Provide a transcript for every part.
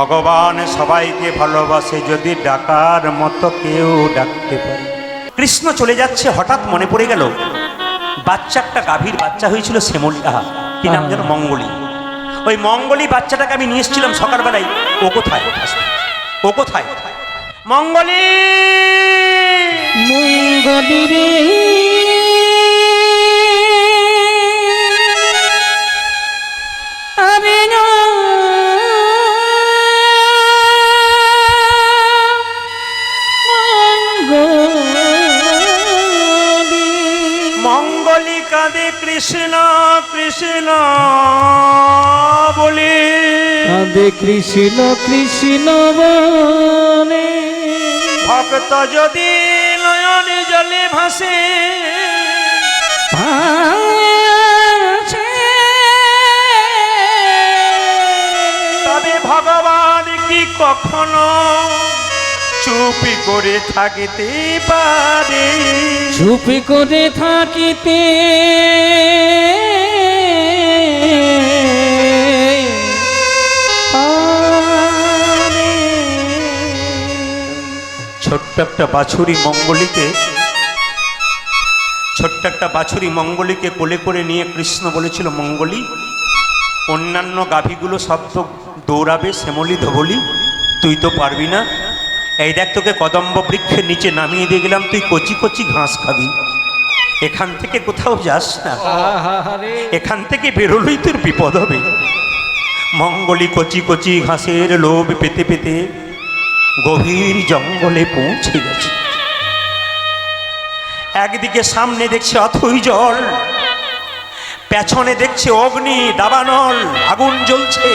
ভগবান সবাইকে ভালোবাসে, যদি ডাকার মতো কেউ ডাকতে পারে। কৃষ্ণ চলে যাচ্ছে, হঠাৎ মনে পড়ে গেল বাচ্চাটা গাভীর বাচ্চা হয়েছিল শ্যামলী, কি নাম যেন, মঙ্গলী। ওই মঙ্গলী বাচ্চাটাকে আমি নিয়ে এসেছিলাম সকালবেলায়। ও কোথায়? ও কোথায়? মঙ্গলী, মঙ্গলী রে আরে না মঙ্গলী কাঁদে কৃষ্ণ কৃষ্ণ বলে, কাঁদে কৃষ্ণ কৃষ্ণ বলে। ভক্ত যদি নয়ন জলে ভাসে, তবে ভগবান কি কখনো চুপি করে থাকিতে পারে? চুপি করে থাকিতে পারে। ছোট্ট একটা বাছুরি মঙ্গলীকে কোলে করে নিয়ে কৃষ্ণ বলেছিল, মঙ্গলী, অন্যান্য গাভীগুলো সব তো দৌড়াবে শ্যামলী ধবলি, তুই তো পারবি না। এই দেখ, তোকে কদম্ব বৃক্ষের নিচে নামিয়ে দিয়ে গেলাম, তুই কচি কচি ঘাস খাবি। এখান থেকে কোথাও যাস না, এখান থেকে বেরোলেই তোর বিপদ হবে। মঙ্গলী কচি কচি ঘাসের লোভ পেতে পেতে গভীর জঙ্গলে পৌঁছে গেছে। একদিকে সামনে দেখছে অথই জল, পেছনে দেখছে অগ্নি দাবানল, আগুন জ্বলছে।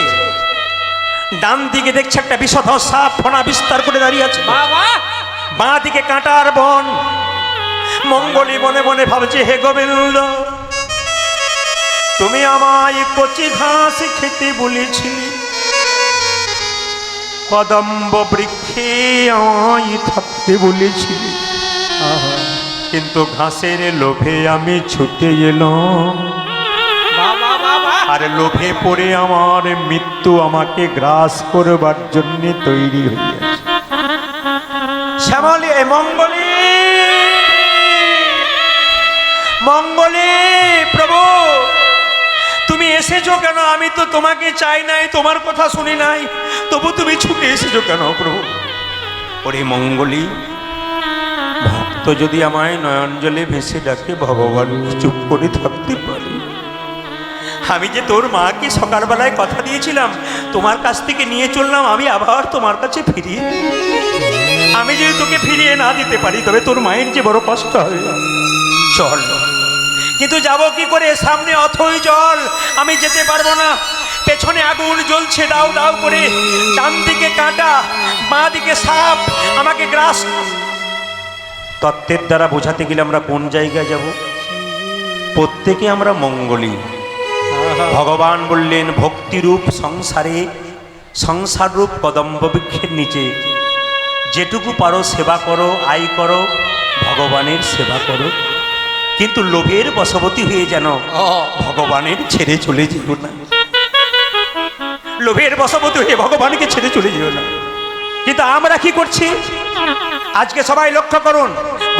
ডান দিকে দেখছে একটা বিষধর সাপ ফনা বিস্তার করে দাঁড়িয়ে আছে, বাঁ দিকে কাঁটার বন। মঙ্গলী মনে মনে ভাবছে, হে গোবিন্দ, তুমি আমায় কচি ঘাস খেতে বলেছিলে, কদম্ব বৃক্ষে আমায় থাকতে বলেছিলে, কিন্তু ঘাসের লোভে আমি ছুটে এলাম, আর লোভে পড়ে আমার মৃত্যু আমাকে গ্রাস করবার জন্য তৈরি হইয়াছে। শ্যামলী, মঙ্গলী, মঙ্গলী, প্রভু তুমি এসেছো কেন? আমি তো তোমাকে চাই নাই, তোমার কথা শুনি নাই, তবু তুমি ছুটে এসেছো কেন প্রভু? ওরে মঙ্গলী, ভক্ত যদি আমায় নয়ন জলে ভেসে ডাকে, ভগবান চুপ করে থাকতে পারে? আমি যে তোর মাকে সকালবেলায় কথা দিয়েছিলাম, তোমার কাছ থেকে নিয়ে চললাম, আমি আবার তোমার কাছে ফিরিয়ে, আমি যদি তোকে ফিরিয়ে না দিতে পারি, তবে তোর মায়ের যে বড় কষ্ট হবে। চল, কিন্তু যাব কি করে? সামনে অথই জল, আমি যেতে পারবো না। পেছনে আগুন জ্বলছে দাউ দাউ করে, ডান দিকে কাঁটা, বাঁ দিকে সাপ আমাকে গ্রাস। তত্ত্বের দ্বারা বোঝাতে গেলে আমরা কোন জায়গায় যাব? প্রত্যেকে আমরা মঙ্গলী। ভগবান বললেন, ভক্তিরূপ সংসারে, সংসাররূপ কদম্ব বৃক্ষের নিচে যেটুকু পারো সেবা করো, আয় করো, ভগবানের সেবা করো, কিন্তু লোভের বশবর্তী হয়ে যেন ভগবানের ছেড়ে চলে যেও না। লোভের বশবর্তী হয়ে ভগবানকে ছেড়ে চলে যেও না। কিন্তু আমরা কি করছি আজকে? সবাই লক্ষ্য করুন,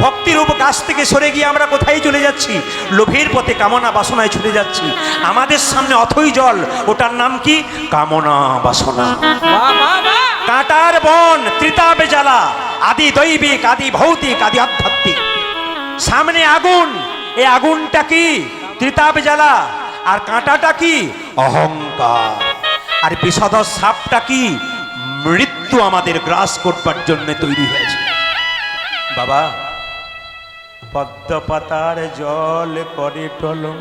ভক্তিরূপ গাছ থেকে সরে গিয়ে আমরা কোথায় চলে যাচ্ছি? লোভের পথে, কামনা বাসনায় ছুটে যাচ্ছি। আমাদের সামনে অথই জল, ওটার নাম কি? কামনা বাসনা। কাঁটার বন, ত্রিতাপে জ্বালা, আদি দৈবিক, আদি ভৌতিক, আদি আধ্যাত্মিক। সামনে আগুন, এই আগুনটা কি? ত্রিতাপে জ্বালা। আর কাঁটাটা কি? অহংকার। আর বিষধর সাপটা কি? মৃত্যু আমাদের গ্রাস করবার জন্য তৈরি হয়েছে। বাবা, পদ্ম পাতার জল করে টলম,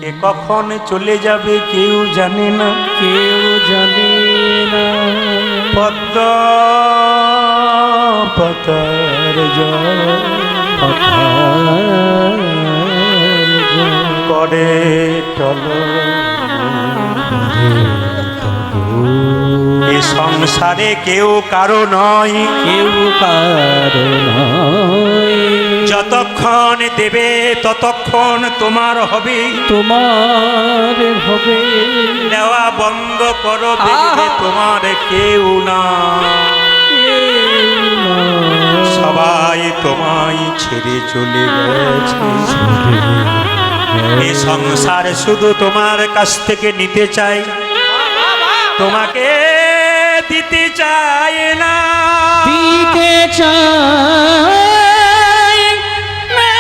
কে কখন চলে যাবে কেউ জানে না, কেউ জানে না। পদ্ম পাতার জল করে টলম, এ সংসারে কেউ কারো নয়, কেউ কারো নয়, যতক্ষণ দেবে ততক্ষণ তোমার হবে, তোমার হবে। দেওয়া বন্ধ করো, দেখবে তোমার কেউ না, সবাই তোমায় ছেড়ে চলে গেছে। এই সংসার শুধু তোমার কাছ থেকে নিতে চাই, তোমাকে দিতে চায় না, দিতে চাই না।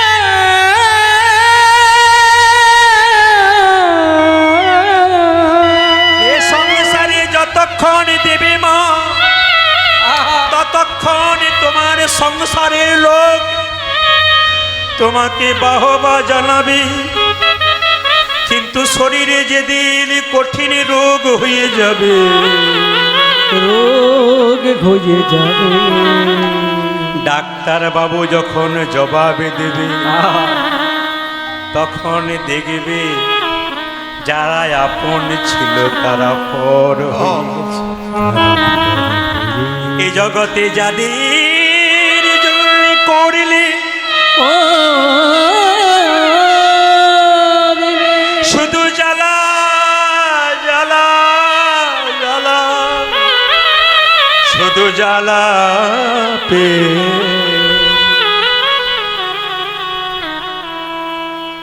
এ সংসারে যতক্ষণ দেবে মা, ততক্ষণ তোমার সংসারের লোক তোমাকে বাহবা জানাবে, কিন্তু শরীরে যেদিন কঠিন রোগ হয়ে যাবে, রোগ হয়ে যাবে, ডাক্তার বাবু যখন জবাবে দেবে, তখন দেখবে যারা আপন ছিল তারা পর হয়ে গেছে। এই জগতে যাদের জন্য করলে ও শুধু জ্বালা জ্বালা জ্বালা, শুধু জ্বালা পে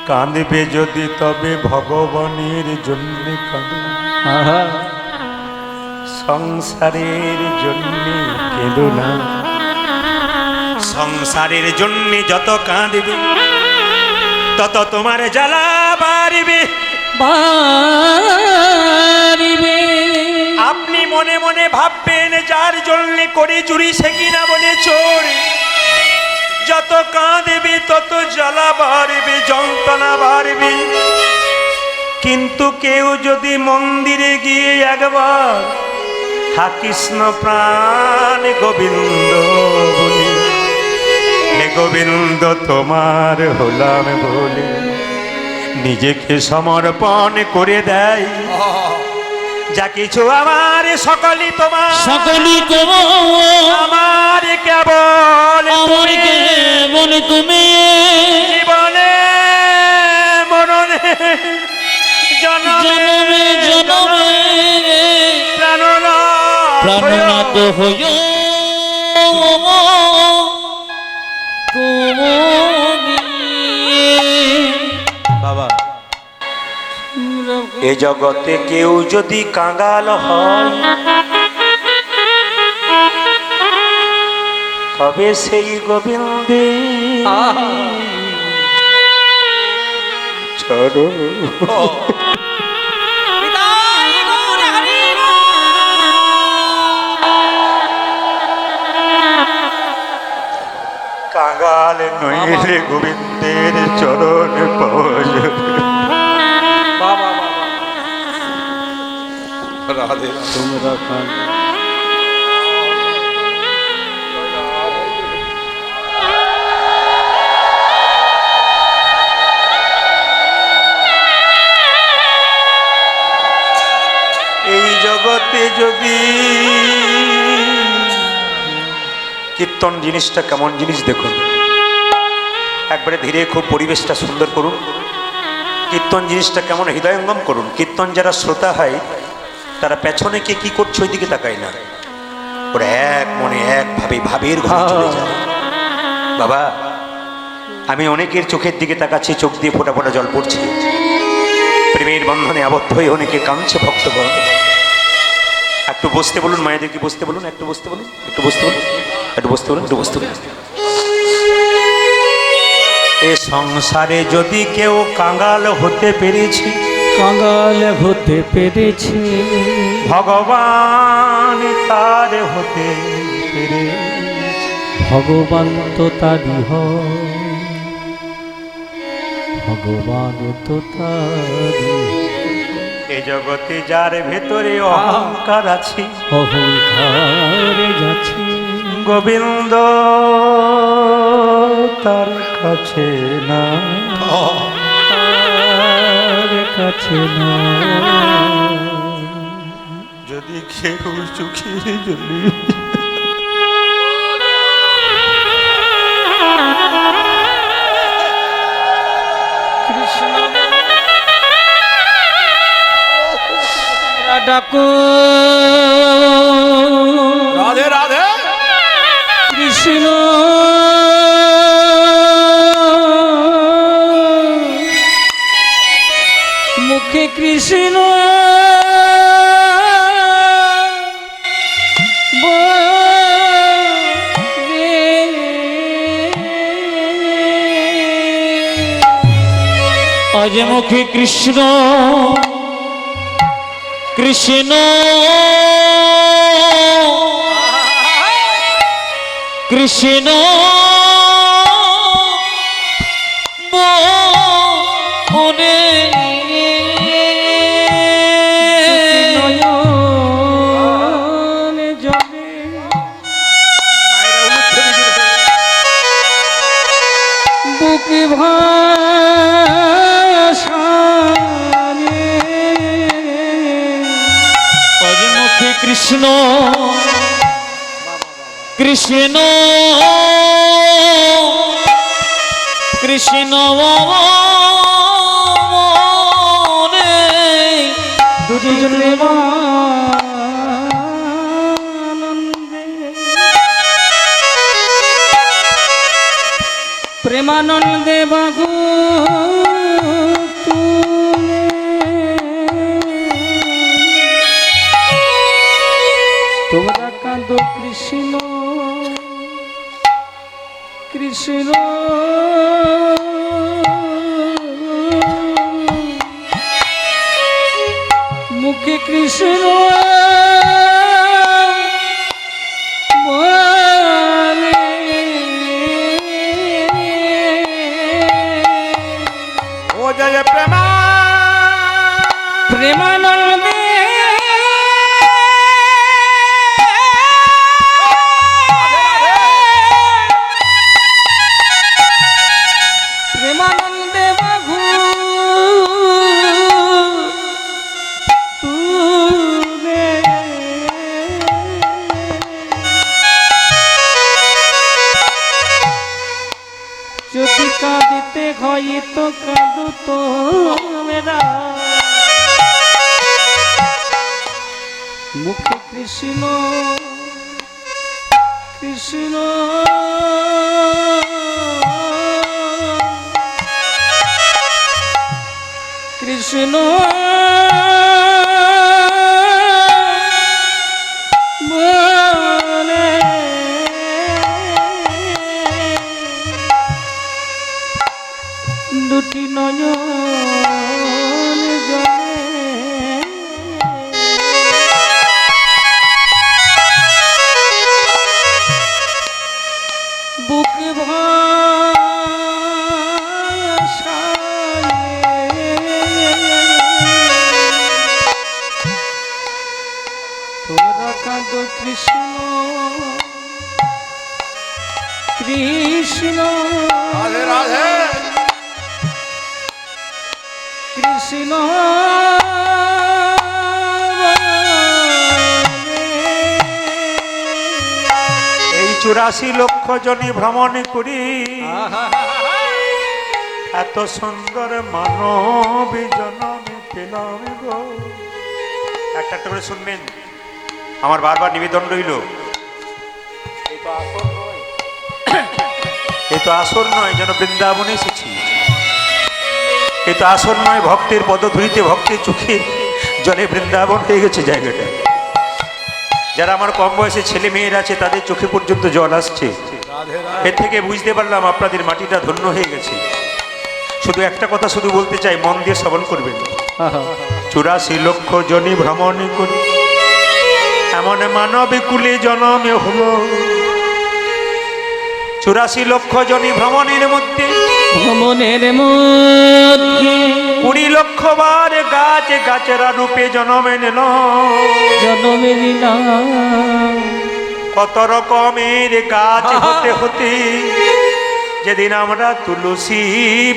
কাঁদবে যদি তবে ভগবানের জন্য কাঁদবে, সংসারের জন্য কেঁদো না। সংসারের জন্য যত কাঁদবে তত তোমার জ্বালা বাড়িবে, বাড়িবে। আপনি মনে মনে ভাববেন যার জন্য করে চুরি সে কিনা বলে চোর, যত কাঁদবে তত জ্বালা বাড়বে, যন্ত্রণা বাড়বে। কিন্তু কেউ যদি মন্দিরে গিয়ে একবার হা কৃষ্ণ প্রাণ গোবিন্দ বলে, হে গোবিন্দ তোমার হলাম বলে নিজেকে সমর্পণ করে দেয়, যা কিছু আমার সকলই তোমার, সকলই তোমার, আমার কেবল আমার কেবল তুমি, জীবনে মরণে জনমে জনমে প্রাণনাথ হইও তুমি। বাবা, এ জগতে কেউ যদি কাঙাল হয় তবে সেই গোবিন্দে চরণ কাঙাল নইলে গোবিন্দের চরণ পাওয়া যাবে। রাধে তোমরা এই জগতে যদি কীর্তন জিনিসটা কেমন জিনিস দেখুন, একবারে ধীরে খুব পরিবেশটা সুন্দর করুন। কীর্তন জিনিসটা কেমন হৃদয়ঙ্গম করুন। কীর্তন যারা শ্রোতা হয় তারা পেছনে কে কি করছে ওই দিকে তাকায় না, ওরা এক মনে একভাবে ভাবের ঘরে চলে যায়। বাবা, আমি অনেকের চোখের দিকে তাকাচ্ছি, চোখ দিয়ে ফোঁটা ফোঁটা জল পড়ছে, প্রেমের বন্ধনে আবদ্ধ হয়ে অনেকে কাঁদছে ভক্তগণ। একটু বসতে বলুন, মায়েদেরকে বসতে বলুন, একটু বসতে বলুন, একটু বসতে বলুন, একটু বসতে বলুন, একটু বসতে বলুন। এ সংসারে যদি কেউ কাঙাল হতে পেরেছি, কাঙাল হতে পেরেছে, ভগবান তার হতে পেরেছে। ভগবান তো তারি হয়, ভগবান তো তারি। এ জগতে যার ভেতরে অহংকার আছে, অহংকার যাচ্ছে, গোবিন্দ তার কাছে না, তার কাছে না। যদি কেউ চোখের জলে কৃষ্ণ ডাকো রাধে রাধে কৃষ্ণ মুখে কৃষ্ণ আজ মুখে কৃষ্ণ কৃষ্ণ কৃষ্ণ মনে নয়নে জলে বুকে ভাসানে আজ মুখে কৃষ্ণ কৃষ্ণ কৃষ্ণ মনে দুজনে আনন্দে প্রেমানন্দে বাহু তুলে তোমরা কাঁদো কৃষ্ণ কৃষ্ণ মুখে কৃষ্ণ বলে ও জয় প্রেমা প্রেমানন্দে প্রেমানন্দে বাহু তুলে যদি কাঁদিতে হয় তো কাঁদো তো মেরা মুখে কৃষ্ণ কৃষ্ণ কৃষ্ণ বলে দুটি নয়ন জলে বুকে ভাসানে তোরা কাঁদো কৃষ্ণ কৃষ্ণ রাধে রাধে কৃষ্ণ এই 84 লক্ষ জনি ভ্রমণ করি এত সুন্দর মানব জনমে পেলাম গো। একটা একটা করে শুনবেন, আমার বারবার নিবেদন রইল। এই তো আসর নয়, যেন বৃন্দাবনে এসেছি। এই তো আসর নয়, ভক্তের পদধূলিতে ভক্তের চোখে জলে বৃন্দাবন হয়ে গেছে জায়গাটা। যারা আমার কম বয়সে ছেলে মেয়েরা আছে তাদের চোখে পর্যন্ত জল আসছে। এর থেকে বুঝতে পারলাম আপনাদের মাটিটা ধন্য হয়ে গেছে। শুধু একটা কথা শুধু বলতে চাই, মন দিয়ে শ্রবণ করবেন। 84 লক্ষ জনি ভ্রমণ করি এমন মানব কুলে জনমে হলো। 84 লক্ষ জনি ভ্রমণের মধ্যে ভ্রমণের মধ্যে 20 লক্ষ বার গাছ গাছেরা রূপে জনমে নিল। জনমে নিলাম কত রকমের গাছ হতে হতে যেদিন আমরা তুলসী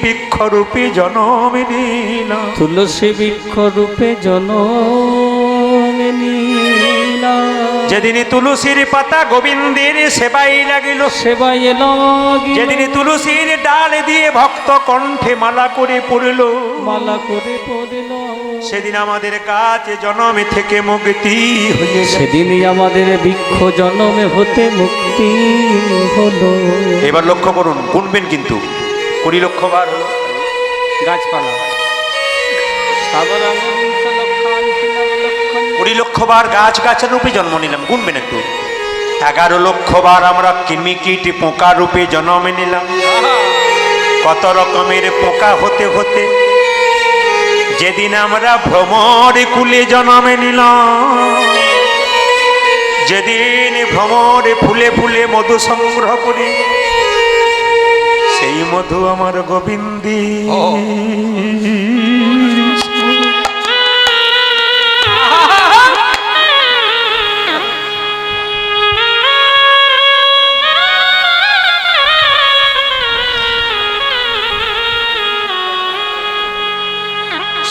বৃক্ষ রূপে জনম নিলাম। তুলসী বৃক্ষ রূপে জনমে নিলাম যেদিন তুলসীর পাতা গোবিন্দের সেবাই লাগিল, সেবায় লাগিল যেদিন তুলসীর ডাল দিয়ে ভক্ত কণ্ঠে মালা করে পড়ল, মালা করে পড়ল সেদিন আমাদের কাছে জনমে থেকে মুক্তি হয়ে গেল। সেদিনই আমাদের বৃক্ষ জন্মে হতে মুক্তি হলো। এবার লক্ষ্য করুন, গুনবেন কিন্তু 20 লক্ষ বার হলো গাছপালা 20 লক্ষ বার গাছ গাছের রূপে জন্ম নিলাম, গুনবেন একটু। 11 লক্ষ বার আমরা কীট পোকা রূপে জন্ম নিলাম। কত রকমের পোকা হতে হতে যেদিন আমরা ভ্রমর কুলে জন্ম নিলাম, যেদিন ভ্রমর ফুলে ফুলে মধু সংগ্রহ করি, সেই মধু আমার গোবিন্দী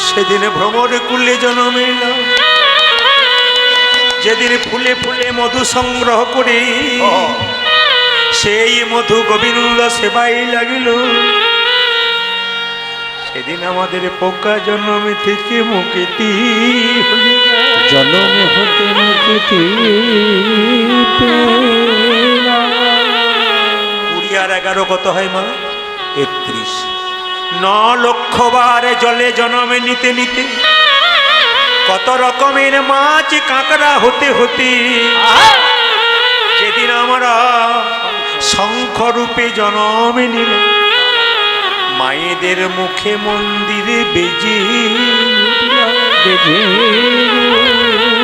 সেদিন ভ্রমর কুলে জন্ম নিলাম, যেদিন ফুলে ফুলে মধু সংগ্রহ করি, সেই মধু গোবিন্দ সেবাই লাগিল। সেদিন আমাদের পোকা জন্ম থেকে মুক্তি হয়ে গেল। জন্মে হতে মুক্তি পেলাম। 20 আর 11 কত হয় মা? 31। 9 লক্ষ বার জলে জন্মে নিতে নিতে কত রকমের মাছ কাঁকড়া হতে হতে যেদিন আমরা শঙ্খ রূপে জন্ম নিল, মায়েদের মুখে মন্দিরে বেজে বেজে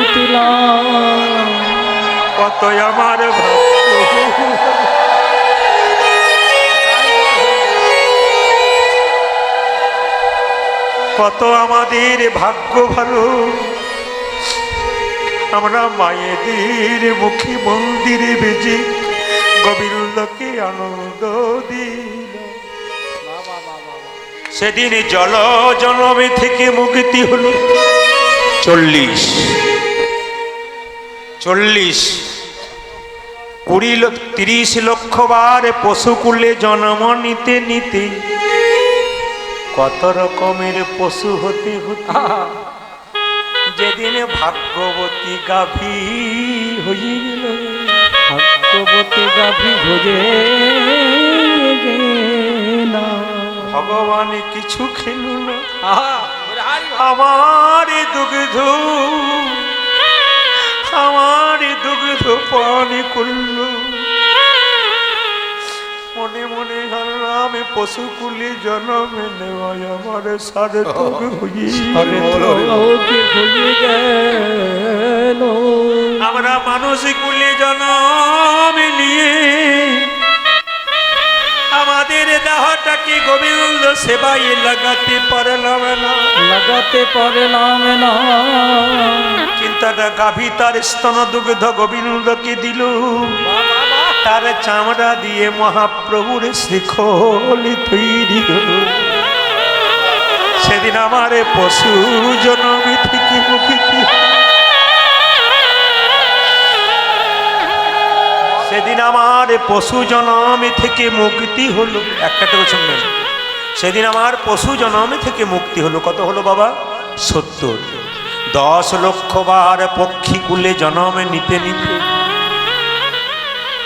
উঠলাম। কত আমার ভাগ্য, কত আমাদের ভাগ্য ভালো, আমরা মায়েদের মুখে মন্দিরে বেজে গোবিন্দকে আনন্দ দিলাম। সেদিন জল জনমে থেকে মুক্তি হলো 40 30 লক্ষ বার পশুকুলে জন্ম নিতে নিতে কত রকমের পশু হতে হতে যেদিন ভাগ্যবতী গাভী হয়ে গেল, ভাগ্যবতী গাভী ভোজে না ভগবান কিছু খেল না, আমার দুগ্ধ পান করল। মনে মনে হারলাম পশু কুলি জন্ম নেওয়ায় আমার সার্থক হয়ে গেল। আমরা মানুষ কুলি জন্ম নিয়ে আমাদের দেহটাকে গোবিন্দ সেবায় লাগাতে পারলাম না, চিন্তাটা গাভী তার স্তন দুগ্ধ গোবিন্দকে দিল, তার চামড়া দিয়ে মহাপ্রভুর শ্রীখল তৈরি হল। সেদিন আমার পশু জন্মে থেকে মুক্তি, সেদিন আমার পশু জন্মে থেকে মুক্তি হলো। একটা করে শুনবেন, সেদিন আমার পশু জন্মে থেকে মুক্তি হলো। কত হলো বাবা? 70। 10 লক্ষ বার পক্ষী কুলে জন্মে নিতে নিতে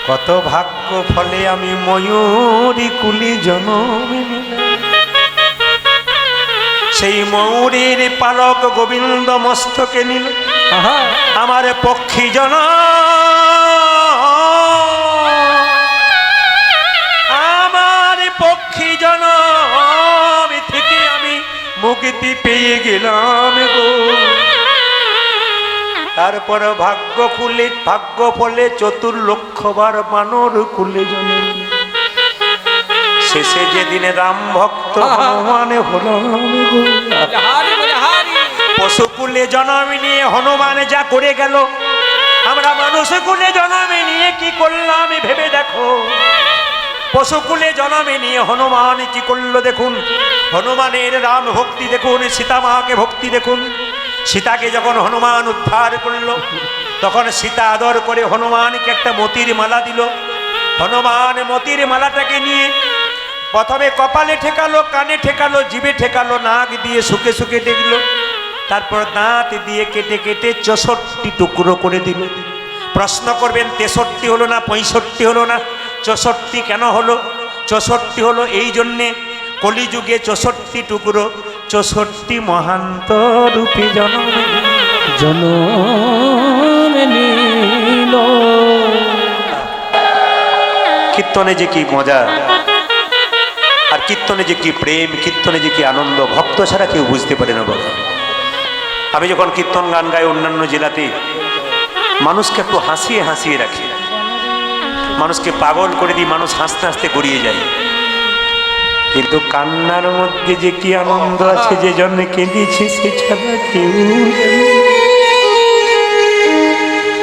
কত ভাগ্য ফলে আমি ময়ূরী কুলি জন্মে নিলাম। সেই ময়ূরের পালক গোবিন্দ মস্তকে নিল, আমার পক্ষী জন থেকে আমি মুক্তি পেয়ে গেলাম গো। তারপর ভাগ্য ফলে 4 লক্ষ বার বানর কুলে জন্ম, শেষে যেদিন রাম ভক্ত হনুমান হলাম গো। পশু কুলে জন্ম নিয়ে হনুমান যা করে গেল, আমরা মানুষ কুলে জন্ম নিয়ে কি করলাম ভেবে দেখো। পশুকুলে জন্মে নিয়ে হনুমান কি করলো দেখুন, হনুমানের রাম ভক্তি দেখুন, সীতা মাকে ভক্তি দেখুন, সীতাকে যখন হনুমান উদ্ধার করলো, তখন সীতা আদর করে হনুমানকে একটা মতির মালা দিল। হনুমান মতির মালাটাকে নিয়ে প্রথমে কপালে ঠেকালো, কানে ঠেকালো, জিভে ঠেকালো, নাক দিয়ে শুকে শুকে দেখলো, তারপর দাঁত দিয়ে কেটে কেটে 64 টুকরো করে দিল। প্রশ্ন করবেন 63 হলো না 65 হলো না, 64 কেন হলো? 64 হলো এই জন্যে, কলিযুগে 64 টুকরো 64 মহান্ত রূপে জন্ম জনম নীল। কীর্তনে যে কি মজা, আর কীর্তনে যে কি প্রেম, কীর্তনে যে কি আনন্দ, ভক্ত ছাড়া কেউ বুঝতে পারে না বাবা। আমি যখন কীর্তন গান গাই অন্যান্য জেলাতে, মানুষকে একটু হাসিয়ে হাসিয়ে রাখি, মানুষকে পাগল করে দিই, মানুষ হাসতে হাসতে গড়িয়ে যায়। কিন্তু কান্নার মধ্যে যে কি আনন্দ আছে, যে জন্য কেঁদেছি সে ছাড়া কেউ।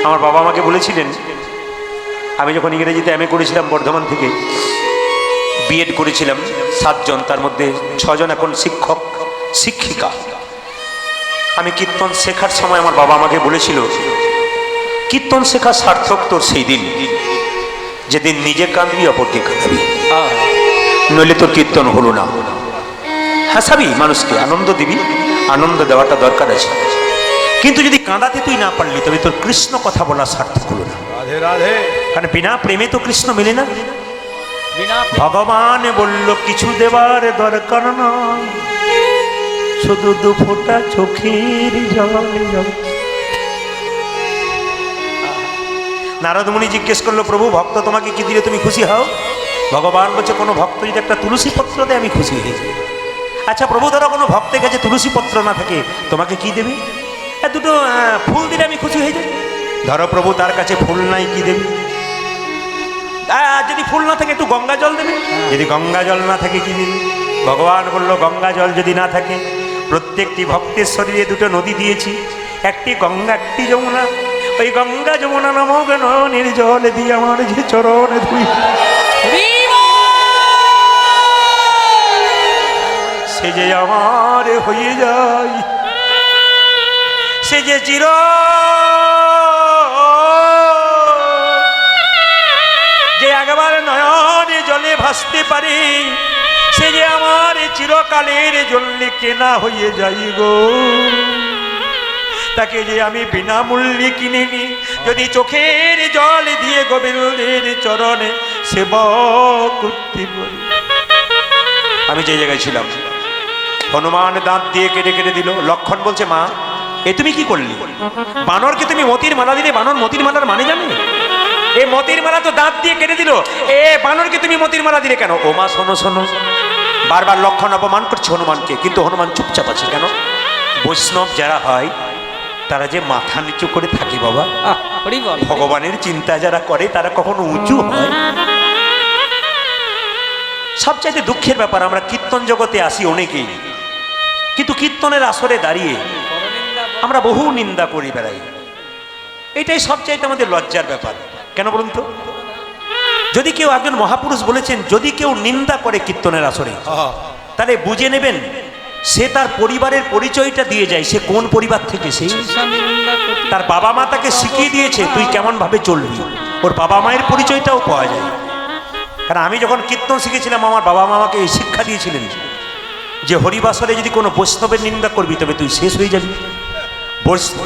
আমার বাবা আমাকে বলেছিলেন, আমি যখন ইংরেজিতে এমএ করেছিলাম বর্ধমান থেকে, বিএড করেছিলাম 7 জন, তার মধ্যে 6 জন এখন শিক্ষক শিক্ষিকা। আমি কীর্তন শেখার সময় আমার বাবা আমাকে বলেছিল, কীর্তন শেখা সার্থক তোর সেই দিন যেদিন নিজে কাঁদবি, অপরকে কাঁদাবি, নইলে তোর কীর্তন হলো না। হাসাবি, মানুষকে আনন্দ দিবি, আনন্দ দেওয়াটা দরকার আছে, কিন্তু যদি কাঁদাতে তুই না পারলি, তবে তোর কৃষ্ণ কথা বলা সার্থক হলো না। কারণ বিনা প্রেমে তো কৃষ্ণ মেলে না। ভগবান বলল, কিছু দেবার দরকার নয়, শুধু 2 ফোঁটা চোখের জল। নারদ মুনি জিজ্ঞেস করলো, প্রভু ভক্ত তোমাকে কি দিলে তুমি খুশি হও? ভগবান বলছে, কোনো ভক্ত যদি একটা তুলসী পত্র দেয় আমি খুশি হয়ে যাই। আচ্ছা প্রভু, ধরো কোনো ভক্তের কাছে তুলসী পত্র না থাকে, তোমাকে কি দেবে? 2টো ফুল দিলে আমি খুশি হয়ে যাই। ধরো প্রভু তার কাছে ফুল নাই, কি দেবে? যদি ফুল না থাকে একটু গঙ্গা জল দেবে। যদি গঙ্গা জল না থাকে কি দেবে? ভগবান বলল, গঙ্গা জল যদি না থাকে, প্রত্যেকটি ভক্তের শরীরে 2টো নদী দিয়েছি, একটি গঙ্গা একটি যমুনা। ওই গঙ্গা যমুনা নামক নদীর জল দিয়ে আমার যে চরণ ধুই, সে যে আমার হয়ে যায়, সে যে চির যে একবার নয়নে জলে ভাসতে পারে, সে যে আমার চিরকালের জন্য কেনা হয়ে যাই গো। তাকে যে আমি বিনামূল্যে কিনে নি, যদি চোখের জল দিয়ে গোবিন্দের চরণে সেবা করতে পারি। আমি যে জায়গায় ছিলাম, হনুমান দাঁত দিয়ে কেটে কেটে দিল। লক্ষণ বলছে, মা এ তুমি কি করলি? বানরকে তুমি মতির মালা দিলে, বানর মতির মালার মানে জানে? এ মতির মালা তো দাঁত দিয়ে কেটে দিল, এ বানরকে তুমি মতির মালা দিলে কেন? ও মা শোনো শোনো, বারবার লক্ষণ অপমান করছে হনুমানকে, কিন্তু হনুমান চুপচাপ আছে কেন? বৈষ্ণব যারা হয় তারা যে মাথা নিচু করে থাকে বাবা, ভগবানের চিন্তা যারা করে তারা কখনো উঁচু হয়? সবচাইতে দুঃখের ব্যাপার, আমরা কীর্তন জগতে আসি অনেকেই, কিন্তু কীর্তনের আসরে দাঁড়িয়ে আমরা বহু নিন্দা করি বেড়াই। এটাই সবচাইতে আমাদের লজ্জার ব্যাপার। কেন বলুন তো? যদি কেউ, একজন মহাপুরুষ বলেছেন, যদি কেউ নিন্দা করে কীর্তনের আসরে, তাহলে বুঝে নেবেন সে তার পরিবারের পরিচয়টা দিয়ে যায়, সে কোন পরিবার থেকে, সে তার বাবা মা তাকে শিখিয়ে দিয়েছে তুই কেমন ভাবে চলবি, ওর বাবা মায়ের পরিচয়টাও পাওয়া যায়। কারণ আমি যখন কীর্তন শিখেছিলাম, আমার বাবা মা আমাকে এই শিক্ষা দিয়েছিলেন যে হরিবাসরে যদি কোনো বৈষ্ণবের নিন্দা করবি তবে তুই শেষ হয়ে যাবি,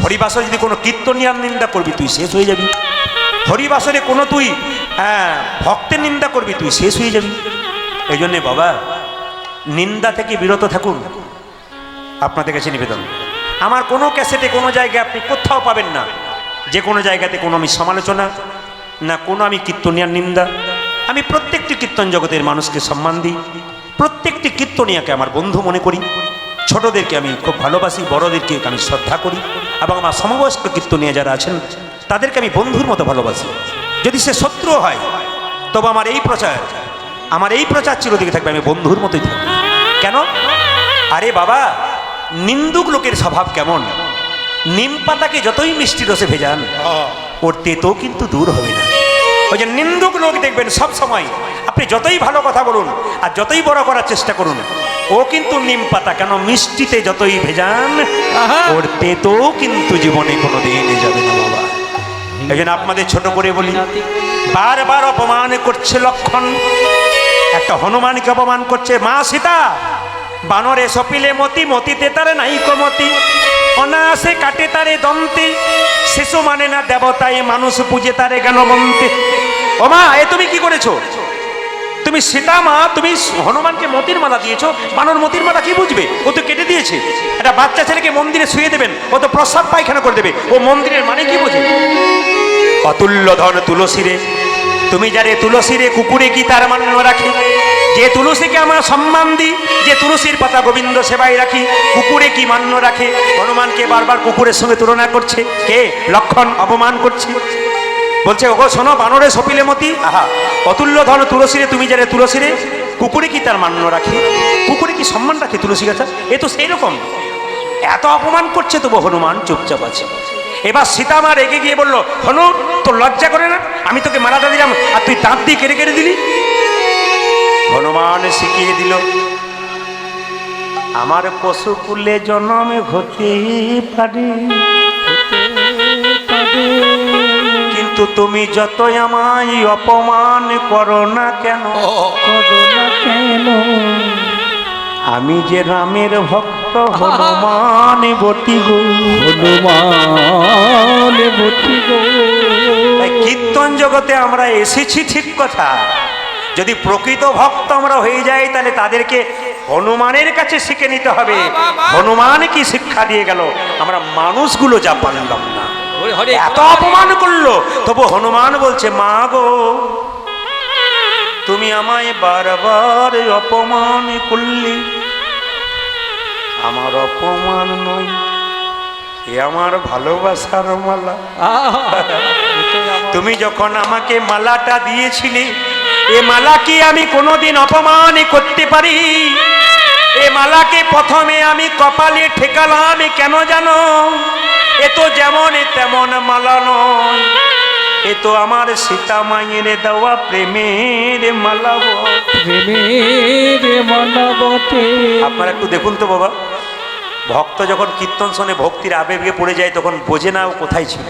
হরিবাসরে যদি কোনো কীর্তনিয়ার নিন্দা করবি তুই শেষ হয়ে যাবি, হরিবাসরে কোনো তুই ভক্তের নিন্দা করবি তুই শেষ হয়ে যাবি। এই জন্যে বাবা, নিন্দা থেকে বিরত থাকুন, আপনাদের কাছে নিবেদন। আমার কোনো ক্যাসেটে কোনো জায়গায় আপনি কোথাও পাবেন না যে কোনো জায়গাতে কোনো আমি সমালোচনা, না কোনো আমি কীর্তনিয়ার নিন্দা। আমি প্রত্যেকটি কীর্তন জগতের মানুষকে সম্মান দিই, প্রত্যেকটি কীর্তনিয়াকে আমার বন্ধু মনে করি, ছোটদেরকে আমি খুব ভালোবাসি, বড়দেরকে আমি শ্রদ্ধা করি, এবং আমার সমবয়স্ক কীর্তনিয়া যারা আছেন তাদেরকে আমি বন্ধুর মতো ভালোবাসি। যদি সে শত্রু হয় তবে আমার এই প্রচার চিরদিকে থাকবে, আমি বন্ধুর মতোই থাকবো। কেন? আরে বাবা, নিন্দুক লোকের স্বভাব কেমন? নিম পাতাকে যতই মিষ্টি রসে ভেজান, ওর তেতো কিন্তু দূর হবে না। ওই যে নিন্দুক লোক দেখবেন সব সময়, আপনি যতই ভালো কথা বলুন আর যতই বড় করার চেষ্টা করুন, ও ও কিন্তু নিম পাতা, কেন মিষ্টিতে যতই ভেজান ওর তেতো কিন্তু জীবনে কোনোদিন যাবে না বাবা। এই জন্য আপনাদের ছোট করে বলি, বারবার অপমান করছে লক্ষণ, একটা হনুমানকে অপমান করছে। মা সীতা বানরে সপিলে মতি, মতিতে তারে নাইকো মতি, অনায়াসে কাটে তারে দন্তে, শিশু মানে না দেবতায় মানুষ পূজে তারে জ্ঞানবন্তে। ও মা, এ তুমি কি করেছো? তুমি সীতা মা, তুমি হনুমানকে মতির মালা দিয়েছো। বানর মতির মালা কি বুঝবে? ও তো কেটে দিয়েছে। একটা বাচ্চা ছেলেকে মন্দিরে শুয়ে দেবেন, ও তো প্রসাদ পায়খানা করে দেবে। ও মন্দিরের মানে কি বোঝে? অতুল্য ধন তুলসী রে, তুমি যারে তুলসী রে, কুকুরে কি তার মান্য রাখে? যে তুলসীকে আমরা সম্মান দিই, যে তুলসীর পাতা গোবিন্দ সেবায় রাখি, কুকুরে কি মান্য রাখে? হনুমানকে বারবার কুকুরের সঙ্গে তুলনা করছে কে? লক্ষণ অপমান করছে। বলছে ওগো শোনো, বানরে সপিলে মতি, আহা অতুল্য ধন তুলসী রে, তুমি যারে তুলসী রে, কুকুরে কি তার মান্য রাখে? কুকুরে কি সম্মান রাখে তুলসী গাছা? এ তো সেই রকম। এত অপমান করছে, তবু হনুমান চুপচাপ আছে। এবার সীতা মা রেগে গিয়ে বলল, হনু তোর লজ্জা করে না? আমি তোকে মালাটা দিলাম আর তুই দাঁত দিয়ে কেটে কেটে দিলি। হনুমান শিখিয়ে দিল, আমার পশুকুলে জন্ম হতে পারে, কিন্তু তুমি যতই আমায় অপমান করো না কেন, আমি যে রামের ভক্ত হনুমান বটি গো, হনুমান বটি গো। তাই কীর্তন জগতে আমরা এসেছি ঠিক কথা, যদি প্রকৃত ভক্ত আমরা হয়ে যাই তাহলে তাদেরকে হনুমানের কাছে শিখে নিতে হবে। হনুমান কি শিক্ষা দিয়ে গেল, আমরা মানুষগুলো যা পারলাম না। এত অপমান করলো, তবু হনুমান বলছে, মা গো তুমি আমায় বারবার অপমান করলি, আমার অপমান নয়, এ আমার ভালোবাসার মালা। তুমি যখন আমাকে মালাটা দিয়েছিলে, এ মালা কি আমি কোনোদিন অপমান করতে পারি? এ মালাকে প্রথমে আমি কপালে ঠেকালাম কেন জানো? এ তো যেমন তেমন মালা নয়, এ তো আমার সীতা মায়ের দেওয়া প্রেমের মালা, প্রেমের মালা বটে। আপনারা একটু দেখুন তো বাবা, ভক্ত যখন কীর্তন শোনে ভক্তির আবেগে পড়ে যায়, তখন বোঝে না ও কোথায় ছিল।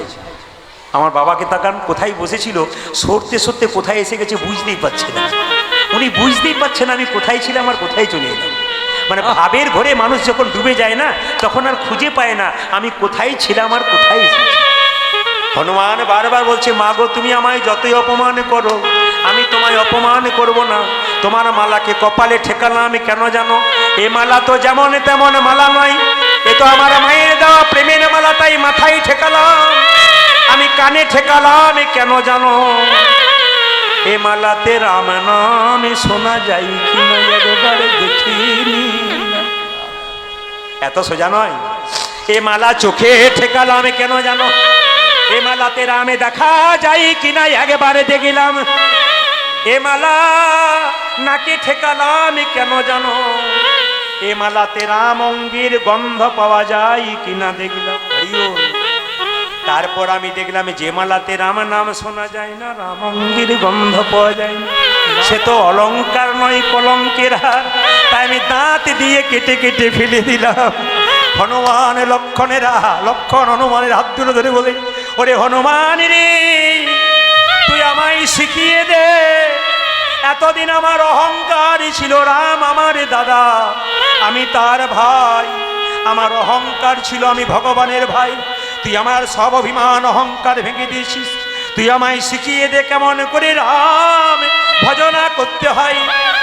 আমার বাবাকে তাকান, কোথায় বসেছিল, সরতে সরতে কোথায় এসে গেছে বুঝতেই পারছে না। উনি বুঝতেই পারছেন আমি কোথায় ছিলাম আর কোথায় চলে এলাম। মানে ভাবের ঘরে মানুষ যখন ডুবে যায় না, তখন আর খুঁজে পায় না আমি কোথায় ছিলাম আর কোথায় এসেছি। হনুমান বারবার বলছে, মা গো তুমি আমায় যতই অপমান করো, আমি তোমায় অপমান করব না। তোমার মালাকে কপালে ঠেকালাম কেন জানো? এ মালা তো যেমন তেমন মালা নয়, এ তো আমার মায়ের দেওয়া প্রেমের মালা, তাই মাথায় ঠেকালাম। আমি কানে ঠেকালাম কেন জানো? এ মালাতে রাম নাম শোনা যায় কিনা একবার দেখিনি। এত সোজা নয়। এ মালা চোখে ঠেকালাম কেন জানো? এ মালাতে রামে দেখা যায় কিনা একবারে দেখিলাম। এ মালা নাকে ঠেকালাম কেন জানো? এ মালাতে রাম অঙ্গের গন্ধ পাওয়া যায় কিনা দেখলাম। তারপর আমি দেখলাম যে মালাতে রাম নাম শোনা যায় না, রাম অঙ্গের গন্ধ পাওয়া যায় না, সে তো অলংকার নয় কলঙ্কের হার। তাই আমি দাঁত দিয়ে কেটে কেটে ফেলে দিলাম। হনুমান লক্ষণেরা, লক্ষণ হনুমানের হাত তুলে ধরে বলে, ওরে হনুমান রে, তুই আমায় শিখিয়ে দে। এতদিন আমার অহংকার ছিল, রাম আমার দাদা, আমি তার ভাই। আমার অহংকার ছিল আমি ভগবানের ভাই। তুই আমার সব অভিমান অহংকার ভেঙে দিয়েছিস। তুই আমায় শিখিয়ে দে কেমন করে রাম ভজনা করতে হয়।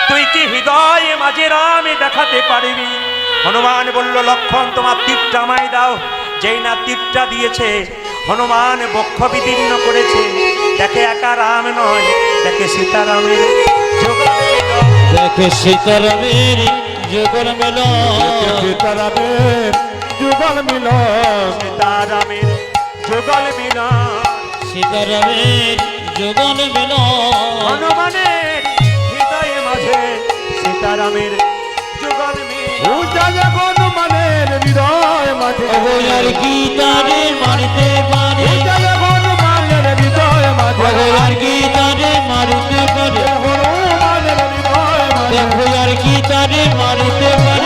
তুই কি হৃদয়ে মাঝে রাম দেখাতে পারবি? হনুমান বলল, লক্ষণ তোমার তীরটা আমায় দাও। যেই না তীরটা দিয়েছে, হনুমান বক্ষ বিদীর্ণ করেছে। দেখে একা রাম নয়, দেখে সীতারামের দেখে সীতারামের যুগল মিলন, সীতারামের যুগল মিলন, সীতারামের যুগল মিলন, সীতারামের যুগল মিলন। হনুমানের হৃদয়ে মাঝে সীতারামের যুগল মিলন। হনুমানের হৃদয় মাঝে আর গীতারে মারতে পারে, হনুমানের হৃদয় মাঝে আর গীতারে মারতে পারে, হনুমানের হৃদয় মাঝে দেখো আর গীতারে মারতে পারে।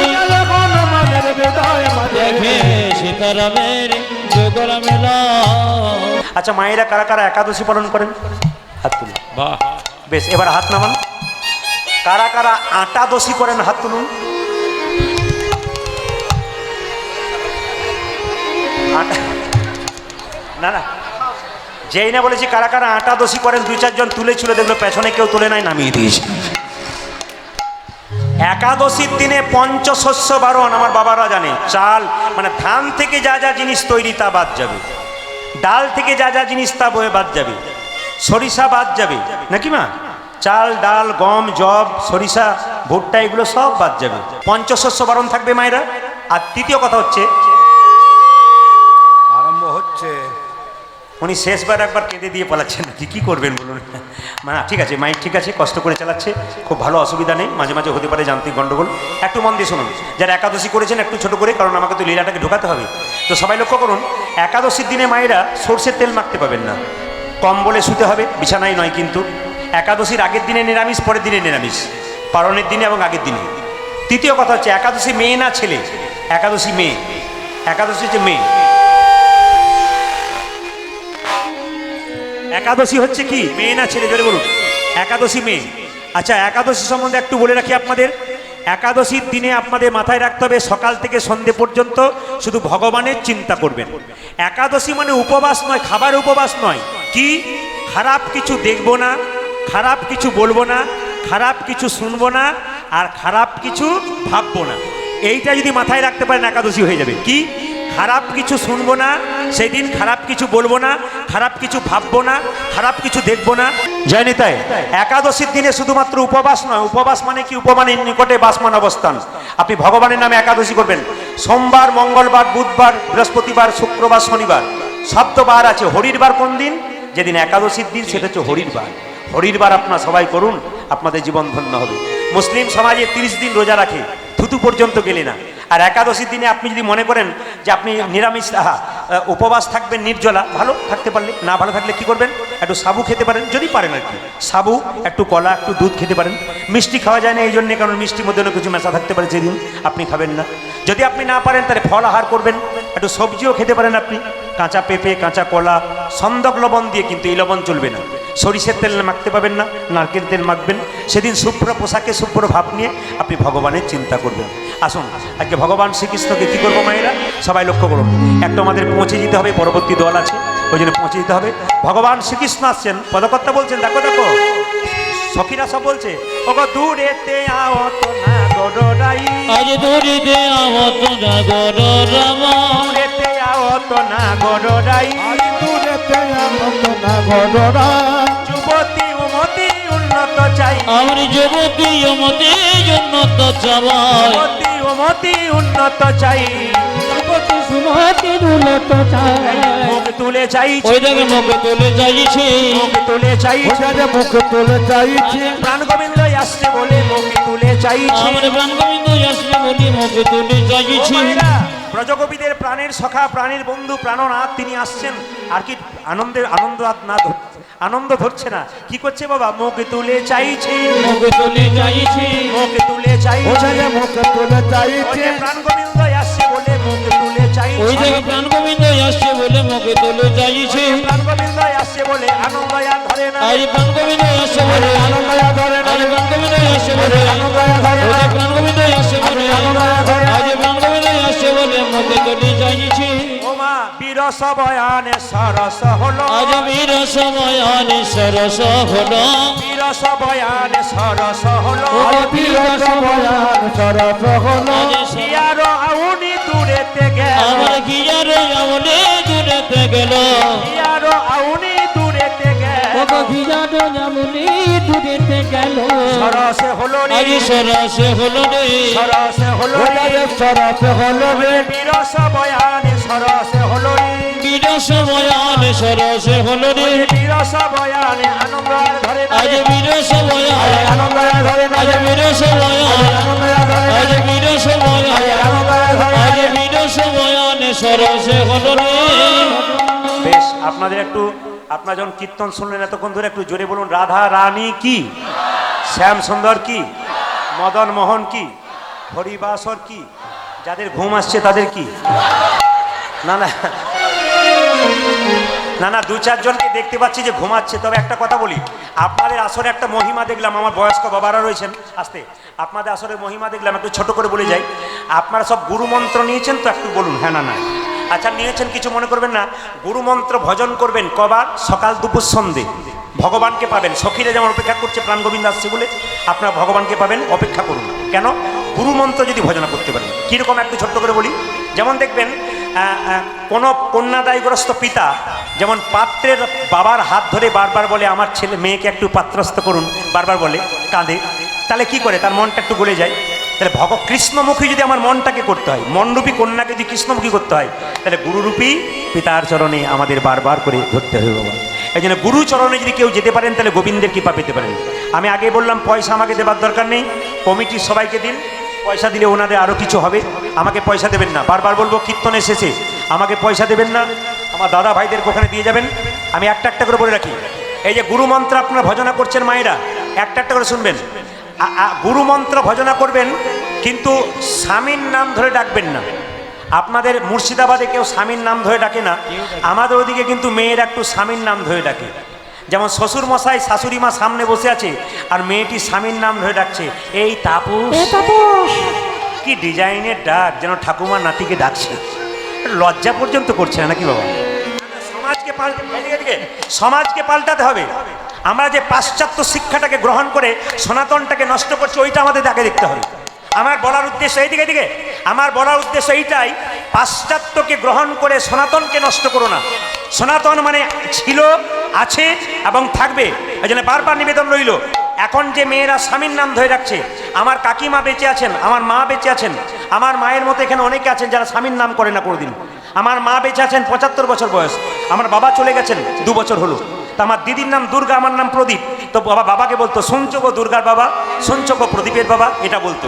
সীতারামের যুগল মিলন। আচ্ছা, মায়েরা কারা কারা একাদশী পালন করেন? হাত তুলুন। বাহ, বেশ, এবার হাত নামান। কারা কারা আটাদশী করেন? হাত তুলুন। না না, যেই না বলেছি কারা কারা আটাদশী করেন, দুই চারজন তুলেছিল, দেখলো পেছনে কেউ তুলে নাই, নামিয়ে দিয়েছে। একাদশীর দিনে পঞ্চশস্য বারণ, আমার বাবারা জানে। চাল মানে ধান থেকে যা যা জিনিস তৈরি তা বাদ যাবে, ডাল থেকে যা যা জিনিস তা বয়ে বাদ যাবে, সরিষা বাদ যাবে নাকি মা? চাল, ডাল, গম, জব, সরিষা, ভুট্টা এগুলো সব বাদ যাবে। পঞ্চশস্য বারণ থাকবে মায়েরা। আর তৃতীয় কথা হচ্ছে, আরম্ভ হচ্ছে। উনি শেষবার একবার কেঁদে দিয়ে পালাচ্ছেন নাকি, কি করবেন বলুন? মা ঠিক আছে, মাইক ঠিক আছে, কষ্ট করে চালাচ্ছে, খুব ভালো, অসুবিধা নেই। মাঝে মাঝে হতে পারে যান্ত্রিক গন্ডগোল। একটু মন দিয়ে শুনুন, যারা একাদশী করেছেন একটু ছোট করে, কারণ আমাকে তো লীলাটাকে ঢোকাতে হবে। তো সবাই লক্ষ্য করুন, একাদশীর দিনে মায়েরা সর্ষের তেল মাখতে পাবেন না, কম্বলে শুতে হবে, বিছানায় নয়। কিন্তু একাদশীর আগের দিনে নিরামিষ, পরের দিনে নিরামিষ, পালনের দিনে এবং আগের দিনে। তৃতীয় কথা হচ্ছে, একাদশী মেয়ে না ছেলে? একাদশী মেয়ে। একাদশী হচ্ছে মেয়ে। একাদশী হচ্ছে কি, মেয়ে না ছেলে? জোরে বলুন। একাদশী মেয়ে। আচ্ছা, একাদশী সম্বন্ধে একটু বলে রাখি আপনাদের। একাদশীর দিনে আপনাদের মাথায় রাখতে হবে, সকাল থেকে সন্ধে পর্যন্ত শুধু ভগবানের চিন্তা করবেন। একাদশী মানে উপবাস নয়, খাবার উপবাস নয়। কি? খারাপ কিছু দেখবো না, খারাপ কিছু বলবো না, খারাপ কিছু শুনবো না, আর খারাপ কিছু ভাববো না। এইটা যদি মাথায় রাখতে পারেন, একাদশী হয়ে যাবে। কি? খারাপ কিছু শুনবো না, সেই দিন খারাপ কিছু বলবো না, খারাপ কিছু ভাববো না, খারাপ কিছু দেখবো না। জয় নিতাই। একাদশীর দিনে শুধুমাত্র উপবাস নয়, উপবাস মানে কি? উপমানের নিকটে বাসমান অবস্থান। আপনি ভগবানের নামে একাদশী করবেন। সোমবার, মঙ্গলবার, বুধবার, বৃহস্পতিবার, শুক্রবার, শনিবার, সপ্তবার আছে। হরির বার কোন দিন? যেদিন একাদশীর দিন, সেটা হচ্ছে হরির বার। হরির বার আপনারা সবাই করুন, আপনাদের জীবন ধন্য হবে। মুসলিম সমাজে 30 দিন রোজা রাখে, থুতু পর্যন্ত গেলে না। আর একাদশীর দিনে আপনি যদি মনে করেন যে আপনি নিরামিষ উপবাস থাকবেন, নির্জলা, ভালো থাকতে পারলে, না ভালো থাকলে কি করবেন? একটু সাবু খেতে পারেন, যদি পারেন আর কি। সাবু, একটু কলা, একটু দুধ খেতে পারেন। মিষ্টি খাওয়া যায় না এই জন্যে, কারণ মিষ্টির মধ্যে কিছু মেশা থাকতে পারে, যেদিন আপনি খাবেন না। যদি আপনি না পারেন তাহলে ফল আহার করবেন, একটু সবজিও খেতে পারেন আপনি। কাঁচা পেঁপে, কাঁচা কলা, সন্দক লবণ দিয়ে, কিন্তু এই লবণ চলবে না। সরিষের তেল মাখতে পাবেন না, নারকেল তেল মাখবেন। সেদিন শুভ্র পোশাকে শুভ্র ভাব নিয়ে আপনি ভগবানের চিন্তা করবেন। আসুন, আজকে ভগবান শ্রীকৃষ্ণকে কি করবো মায়েরা? সবাই লক্ষ্য করুন, একটু আমাদের পৌঁছে যেতে হবে, পরবর্তী দল আছে, ওই জন্য পৌঁছে যেতে হবে। ভগবান শ্রীকৃষ্ণ আসছেন, পদকর্তা বলছেন, দেখো দেখো, সখীরা সব বলছে, ওগো দূরেতে আওত না গড়াই, আজ দূরিতে আওত না গড়রামা, দূরেতে আওত না গড়াই, দূরেতে আনন্দ না গড়রা, যুবতী উমতি উন্নত চাই, আমার যুবতী অমতে জন্নত চাওয়াই, যুবতী উমতি উন্নত চাই, যুবতী সুমতি দুলত চায়, মুখ তুলে চাইছি, ওই দেখে মুখে তুলে যাইছে, মুখ তুলে চাইছি, ওখানে মুখ তুলে চাইছে, প্রাণ গোবিন্দ আসছে বলে মুখ তুলে চাইছি। আমার প্রাণ গোবিন্দ আসবে বলি মুখে তুলে ও যাইছে। মায়েরা, ব্রজগোপীদের প্রাণের সখা, প্রাণের বন্ধু, প্রাণনাথ তিনি আসছেন। আর কি আনন্দ ধরছে না, কি করছে বাবা? মুখ তুলে চাইছে, মুখে তুলে যাইছে, মুখ তুলে চাইছে, ওখানে মুখ তুলে চাইছে, ওই যে প্রাণ গোবিন্দ আসছে বলে মুখ তুলে ওই চাইছে, দেখে প্রাণ গোবিন্দ আসছে বলে মুখে তুলে যাইছে, প্রাণ গোবিন্দ আসছে বলে আনন্দ আর ধরে না, আজ প্রাণ গোবিন্দ আসছে বলে আনন্দয়া ধরে না, আজ প্রাণ গোবিন্দ আসছে বলে আনন্দয়া ধরে ওই না, যে প্রাণ গোবিন্দ আসছে বলে আজ প্রাণ গোবিন্দ আসছে বলে মুখে তুলে যাইছে। ও মা, বিরস বয়ানে সরস হলো, আজ বীর সময় আনে সরস হলো, বিরস বয়ানে সরস হলো, আর বিরস বয়ান সরস হলো, আজ শিয়ার আউনি দূরেতে গেল, আমার গিয়ারে আমলে দূরেতে গেল, শিয়ার আউনি দূরেতে গেল, ওগো ভিজানো যেমনি দূরেতে গেল, সরসে হলো রে, আজ সরসে হলো রে, সরসে হলো রে, ওখানে সরস হলো রে, বিরস বয়ানে সরসে হলো রে, বীর সময় আনে সরসে হলো রে, বিরস বয়ানে আনন্দ আর ধরে না, আজ বীর সময় আনে আনন্দয়া ধরে না, আজ বীর সময় আনে আনন্দয়া ধরে না, আজ বীর সময় আনে আনন্দয়া ধরে আজ না। বীর সময় আনে সরসে হলো রে। বেশ, আপনাদের একটু, আপনারা যখন কীর্তন শুনলেন এতক্ষণ ধরে, একটু জোরে বলুন, রাধা রানী কি, শ্যাম সুন্দর কি, মদন মোহন কি, হরিবাসর কি, যাদের ঘুম আসছে তাদের কি? না না না না, দু চারজনকে দেখতে পাচ্ছি যে ঘুমাচ্ছে। তবে একটা কথা বলি, আপনাদের আসরে একটা মহিমা দেখলাম, আমার বয়স্ক বাবারা রয়েছেন আসতে, আপনাদের আসরে মহিমা দেখলাম, একটু ছোট করে বলে যাই। আপনারা সব গুরু মন্ত্র নিয়েছেন তো? একটু বলুন। হ্যাঁ না না, আচ্ছা নিয়েছেন, কিছু মনে করবেন না। গুরু মন্ত্র ভজন করবেন কবার? সকাল দুপুর সন্ধে। ভগবানকে পাবেন, সখীরা যেমন অপেক্ষা করছে প্রাণ গোবিন্দ আসছে বলে, আপনারা ভগবানকে পাবেন, অপেক্ষা করুন। কেন? গুরু মন্ত্র যদি ভজনা করতে পারেন। কীরকম একটু ছোট্ট করে বলি। যেমন দেখবেন কোনো কন্যাদায়গ্রস্ত পিতা যেমন পাত্রের বাবার হাত ধরে বারবার বলে আমার ছেলে মেয়েকে একটু পাত্রস্থ করুন, বারবার বলে, কাঁদে, তাহলে কি করে? তার মনটা একটু গলে যায়। তাহলে কৃষ্ণমুখী যদি আমার মনটাকে করতে হয়, মনরূপী কন্যাকে যদি কৃষ্ণমুখী করতে হয়, তাহলে গুরুরূপী পিতার চরণে আমাদের বারবার করে ধরতে হবে বাবা। এই জন্য গুরু চরণে যদি কেউ যেতে পারেন তাহলে গোবিন্দের কৃপা পেতে পারেন। আমি আগে বললাম পয়সা আমাকে দেবার দরকার নেই, কমিটির সবাইকে দিন, পয়সা দিলে ওনাদের আরও কিছু হবে, আমাকে পয়সা দেবেন না। বারবার বলবো কীর্তনের শেষে আমাকে পয়সা দেবেন না, আমার দাদা ভাইদের ওখানে দিয়ে যাবেন। আমি একটা একটা করে বলে রাখি, এই যে গুরু মন্ত্র আপনারা ভজনা করছেন মায়েরা, একটা একটা করে শুনবেন। গুরু মন্ত্র ভজনা করবেন, কিন্তু স্বামীর নাম ধরে ডাকবেন না। আপনাদের মুর্শিদাবাদে কেউ স্বামীর নাম ধরে ডাকে না, আমাদের ওদিকে কিন্তু মেয়েরা একটু স্বামীর নাম ধরে ডাকে। যেমন শ্বশুর মশাই শাশুড়ি মা সামনে বসে আছে আর মেয়েটি স্বামীর নাম ধরে ডাকছে, এই তাপস। কি ডিজাইনের ডাক, যেন ঠাকুমা নাতিকে ডাকছে, লজ্জা পর্যন্ত করছে না নাকি বাবা? সমাজকে পাল্টাতে হবে। আমরা যে পাশ্চাত্য শিক্ষাটাকে গ্রহণ করে সনাতনটাকে নষ্ট করছি, ওইটা আমাদের আগে দেখতে হবে। আমার বলার উদ্দেশ্য এইদিকে আমার বলার উদ্দেশ্য এইটাই, পাশ্চাত্যকে গ্রহণ করে সনাতনকে নষ্ট করো না। সনাতন মানে ছিল, আছে এবং থাকবে। এই জন্য বারবার নিবেদন রইল, এখন যে মেয়েরা স্বামীর নাম ধরে রাখছে, আমার কাকিমা বেঁচে আছেন, আমার মা বেঁচে আছেন, আমার মায়ের মতো এখানে অনেকে আছেন যারা স্বামীর নাম করে না কোনোদিন। আমার মা বেঁচে আছেন 75 বছর বয়স, আমার বাবা চলে গেছেন 2 বছর হলো। তা আমার দিদির নাম দুর্গা, আমার নাম প্রদীপ। তো বাবাকে বলতো শুনছো গো দুর্গার বাবা, শুনছো গো প্রদীপের বাবা, এটা বলতো।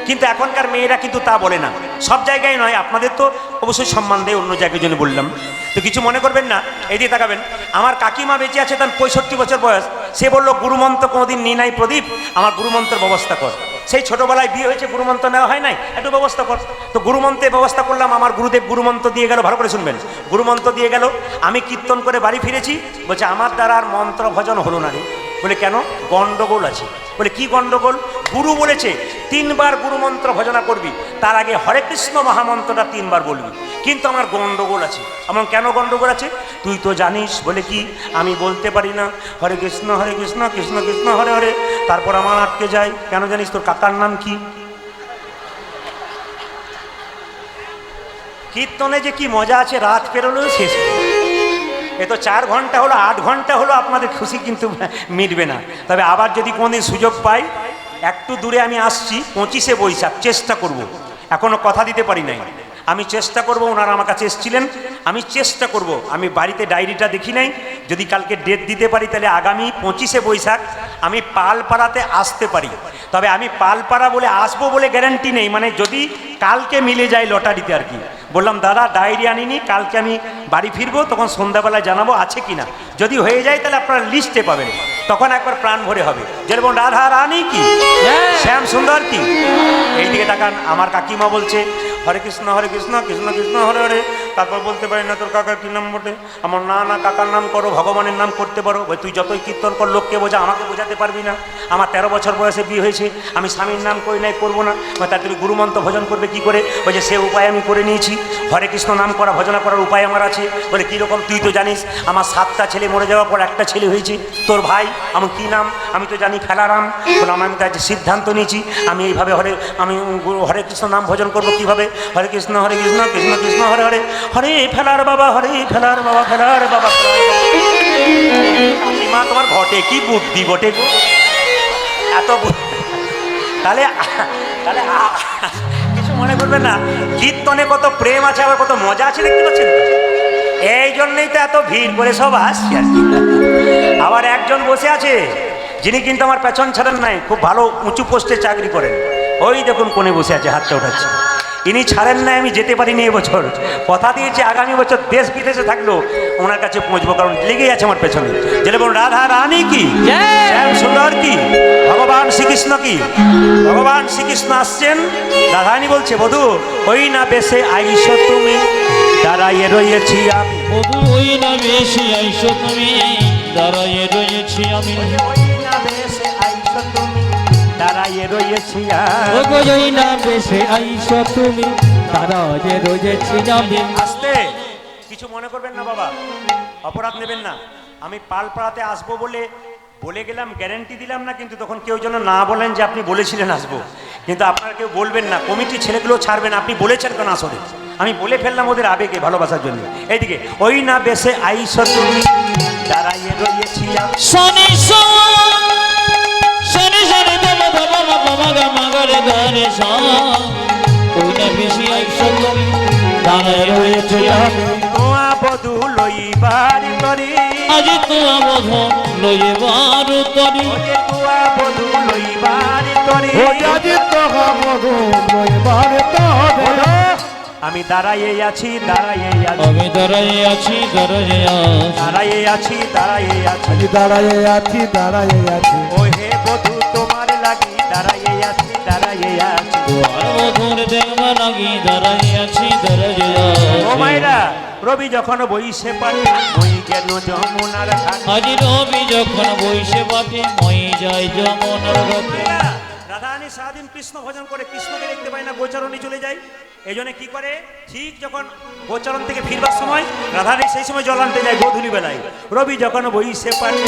কিন্তু এখনকার মেয়েরা কিন্তু তা বলে না। সব জায়গায় নয়, আপনাদের তো অবশ্যই সম্মান দেয়, অন্য জায়গায় জন্য বললাম তো কিছু মনে করবেন না। এই দিয়ে তাকাবেন, আমার কাকিমা বেঁচে আছে, তার 65 বছর বয়স, সে বললো গুরুমন্ত্র কোনোদিন নিই নাই প্রদীপ, আমার গুরুমন্ত্রের ব্যবস্থা কর। সেই ছোটবেলায় বিয়ে হয়েছে, গুরুমন্ত্র নেওয়া হয় নাই, একটু ব্যবস্থা কর। তো গুরুমন্ত্রের ব্যবস্থা করলাম, আমার গুরুদেব গুরুমন্ত্র দিয়ে গেল, ভালো করে শুনবেন, গুরুমন্ত্র দিয়ে গেল, আমি কীর্তন করে বাড়ি ফিরেছি, বলছে আমার দ্বারা আর মন্ত্র ভজন হলো না রে। বলে কেন? গন্ডগোল আছে। বলে কি গন্ডগোল? গুরু বলেছে 3 বার গুরুমন্ত্র ভজনা করবি, তার আগে হরে কৃষ্ণ মহামন্ত্রটা 3 বার বলবি, কিন্তু আমার গন্ডগোল আছে। আমার কেন গন্ডগোল আছে? তুই তো জানিস। বলে কি? আমি বলতে পারি না হরে কৃষ্ণ কৃষ্ণ কৃষ্ণ হরে হরে, তারপর আমার আটকে যায়। কেন জানিস? তোর কাকার নাম কি? কীর্তনে যে কি মজা আছে, রাত পেরোলেও শেষ। এ তো 4 ঘন্টা হলো, 8 ঘন্টা হলো, আপনাদের খুশি কিন্তু মিটবে না। তবে আবার যদি কোনোদিন সুযোগ পাই, একটু দূরে আমি আসছি 25শে বৈশাখ, চেষ্টা করব। এখনো কথা দিতে পারি নাই, আমি চেষ্টা করব। ওনারা আমার কাছে এসেছিলেন, আমি চেষ্টা করব। আমি বাড়িতে ডায়েরিটা দেখি নাই, যদি কালকে ডেট দিতে পারি তাহলে আগামী 25শে বৈশাখ আমি পালপাড়াতে আসতে পারি। তবে আমি পালপাড়া বলে আসবো বলে গ্যারান্টি নেই, মানে যদি কালকে মিলে যায় লটারিতে আর কি। বললাম দাদা ডায়েরি আনিনি, কালকে আমি বাড়ি ফিরবো, তখন সন্ধ্যাবেলায় জানাবো আছে কিনা। যদি হয়ে যায় তাহলে আপনারা লিস্টে পাবেন, তখন একবার প্রাণ ভরে হবে। যেরকম রাধা রানী কি, শ্যাম সুন্দর কি। এইদিকে তাকান, আমার কাকিমা বলছে হরে কৃষ্ণ কৃষ্ণ কৃষ্ণ হরে হরে, তারপর বলতে পারি না তোর কাকার কী নাম বটে। আমার না কাকার নাম করো, ভগবানের নাম করতে পারো। ওই তুই যতই কীর্তন কর, লোককে বোঝা, আমাকে বোঝাতে পারবি না। আমার 13 বছর বয়সে বিয়ে হয়েছে, আমি স্বামীর নাম করি নাই, করবো না। তা তুমি গুরুমন্ত্র ভজন করবে কি করে? ওই যে সে উপায় আমি করে নিয়েছি, হরে কৃষ্ণ নাম করা, ভজনা করার উপায় আমার আছে। বলে কীরকম? তুই তো জানিস আমার 7টা ছেলে মরে যাওয়ার পর একটা ছেলে হয়েছে, তোর ভাই। আমার কী নাম? আমি তো জানি ফেলারাম। বলে আমি তাই সিদ্ধান্ত নিয়েছি, আমি এইভাবে হরে কৃষ্ণ নাম ভজন করবো। কীভাবে? হরে কৃষ্ণ কৃষ্ণ কৃষ্ণ হরে হরে, হরে ফেলার বাবা, হরে ফেলার বাবা, ফেলার বাবা। কাকিমা তোমার ঘটে কি বুদ্ধি বটে গো, এত তাহলে তাহলে কিছু মনে করবেন না। কীর্তনে কত প্রেম আছে, আবার কত মজা আছে, দেখতে পাচ্ছেন? এই জন্যই তো এত ভিড় করে সব আসছে আর কি। আবার একজন বসে আছে যিনি কিন্তু আমার পেছন ছাড়েন নাই, খুব ভালো উঁচু পোস্টে চাকরি করেন, ওই দেখুন কোণে বসে আছে, হাতটা উঠাচ্ছে। ইনি ছাড়েন নাই, আমি যেতে পারিনি এবছর। কথা দিয়েছি আগামী বছর দেশ বিদেশে থাকলেও ওনার কাছে পৌঁছবো, কারণ লেগেই আছে আমার পেছনে। যেরকম রাধা রানী কি, শ্যাম সুন্দর কি, ভগবান শ্রীকৃষ্ণ কি। ভগবান শ্রীকৃষ্ণ আসছেন, রাধারানী বলছে বধূ ওই না বেশে আইসো তুমি, দাঁড়াইয়ে রয়েছি আমি প্রভু ওই না বেশি আইসো তুমি দাঁড়াইয়ে রয়েছি আমি ওই না বেশে আইসো তুমি দাঁড়াইয়ে রয়েছি আমি ওগো ওই না বেশে আইসো তুমি দাঁড়ায়ে রয়েছি আমি আসতে কিছু মনে করবেন না বাবা, অপরাধ নেবেন না। আমি পালপাড়াতে আসবো বলে গেলাম, গ্যারেন্টি দিলাম না, কিন্তু তখন কেউ যেন না বলেন যে আপনি বলেছিলেন আসবো, কিন্তু আপনারা কেউ বলবেন না, কমিটির ছেলেগুলো ছাড়বেন আপনি বলেছেন কেন আসলে। আমি বলে ফেললাম ওদের আবেগে ভালোবাসার জন্য। এইদিকে ওই না বেশে আইসো তুমি দাঁড়াইয়ে রয়েছি আমি শনি শনি শনি দেব দেব মাগা মাগারে ঘরে ওই না বেশি আইসো তুমি দাঁড়ায় রয়েছে আমি তোমা বধু লইবার তরি আজ তোমা বোধ লইবার তরি ওরে তোমা বধু লইবার তরি ও আজি তোহা মধু লইবার তরে আমি দাঁড়াইয়ে আছি দাঁড়াইয়ে আছি আমি দাঁড়াই আছি দাঁড়াইয়ে আছি দাঁড়াইয়ে আছি আজি দাঁড়াইয়ে আছি দাঁড়াইয়ে আছি ও হে বধু তোমার লাগি দাঁড়াইয়ে আছি দাঁড়াইয়ে আছি তোমার মধুর দেখবা লাগি দাঁড়াই আছি ও মায়েরা রবি যখন বইসে পারে বই কেন যমুনার ঘাট আজ রবি যখন বইসে বাপে মই যায় যমুনার ঘাটে রাধারানী সারাদিন কৃষ্ণ ভজন করে, কৃষ্ণকে দেখতে পায় না, গোচরণে চলে যায়। এই জন্য কি করে, ঠিক যখন গোচরণ থেকে ফিরবার সময় রাধারানী সেই সময় জল আনতে যায় গোধূলি বেলায়। রবি যখন বইসে পারে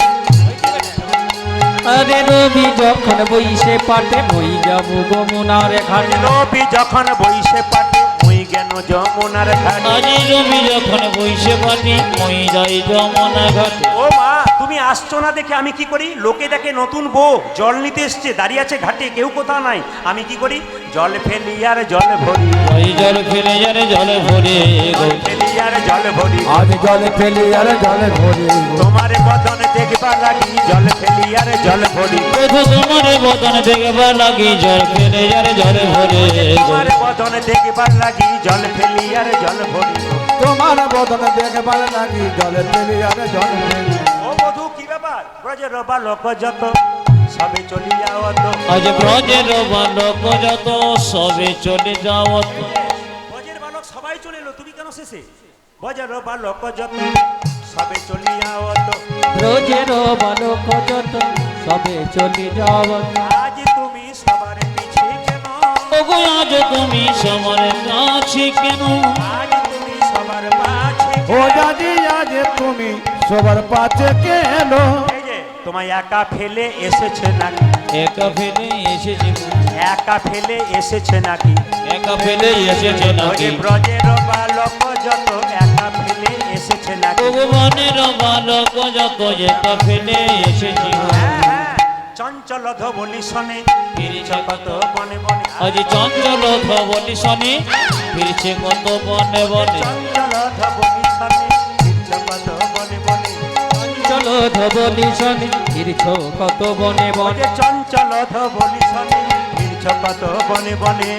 আরে রবি যখন বইসে পাটে মই যাব যমুনার ঘাটে রবি যখন বইসে পারে মই জ্ঞান যমুনার ঘাট আজ রবি যখন বইসে বাপে মই যায় যমুনার ঘাটে ও মা, তুমি আসছো না দেখে আমি কি করি, লোকে দেখে নতুন বউ জল নিতে এসছে, দাঁড়িয়ে আছে ঘাটে, কেউ কোথাও নাই, আমি কি করি, জল ফেলি আর জল ভরি, ওই জল ফেলে যারে জলে ভরে গো জল ফেলি আর জল ভরি, আজ জলে ফেলি আর জলে ভরি তোমার বদন দেখবার লাগি জল ফেলি আর জল ভরি, প্রভু তোমার বদন দেখবা লাগি জল ফেলে যারে জলে ভরে গো তোমার বদন দেখবার লাগি জল ফেলি আর জল ভরি। তোমার বদন দেখবার লাগি জলে ফেলি আর জলে ফেলি ও বধু কি ব্যাপার, ব্রজের বালক যত সবে চলিয়া অত, আজ ব্রজের বালক যত সবে চলে যাও ব্রজের বালক সবাই চলে এলো, তুমি কেন শেষে, ব্রজের বালক যত সবে চলিয়া অত, ব্রজের বালক যত সবে চলে যাব আজ তুমি সবার পিছে কেন, ওগো আজ তুমি সবার কাছে কেন আজ তুমি সবার পাছে ও জানি আজ তুমি সবার পাশে কেন এই যে তোমায় একা ফেলে এসেছে নাকি, একা ফেলে এসেছে একা ফেলে এসেছে নাকি, একা ফেলে এসেছে ওই নাকি যে ব্রজের বালক যত একা ফেলে এসেছে নাকি, ভগবানের বালক যত একা ফেলে এসেছি হ্যাঁ, হ্যাঁ, চঞ্চল ধবলি শনে ফিরছে কত বনে বনে, আজ চঞ্চল ধবলি শনি ফিরছে কত বনে বনে চঞ্চল ধবলি শনে কত বনে বনে, চলো ধবলি শনি ফিরছ কত বনে ওই বনে যে চঞ্চল ধবলি শনে কত বনে বনে,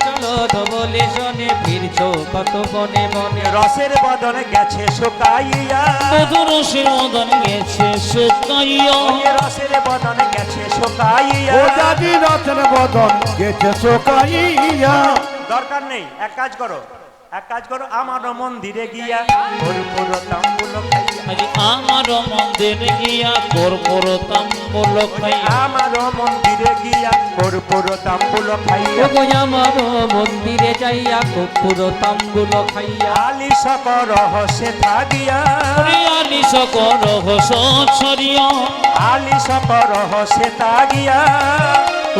চলো ধবলি শনি ফিরছ কত বনে বনে রসের বদনে গেছে শুকাইয়া, মধুর শিরোদন গেছে শুকাইয়া ওই যে রসের বদনে গেছে শুকাইয়া, ও জানি রচন বদন গেছে শোকাইয়া দরকার নেই, এক কাজ করো, এক কাজ করো, আমার মন্দিরে গিয়া কর্পূর তাম্বুল খাইয়া, আজ আমার মন্দিরে গিয়া কর্পূর তাম্বুল খাইয়া আমার মন্দিরে গিয়া কর্পূর তাম্বুল খাইয়া, ওগো আমার মন্দিরে যাইয়া কর্পূর তাম্বুল খাইয়া আলি সকর রহস্যে থাকিয়া, প্রিয়ালি সকর হোস ছড়িয়া আলি সকর রহস্যে থাকিয়া,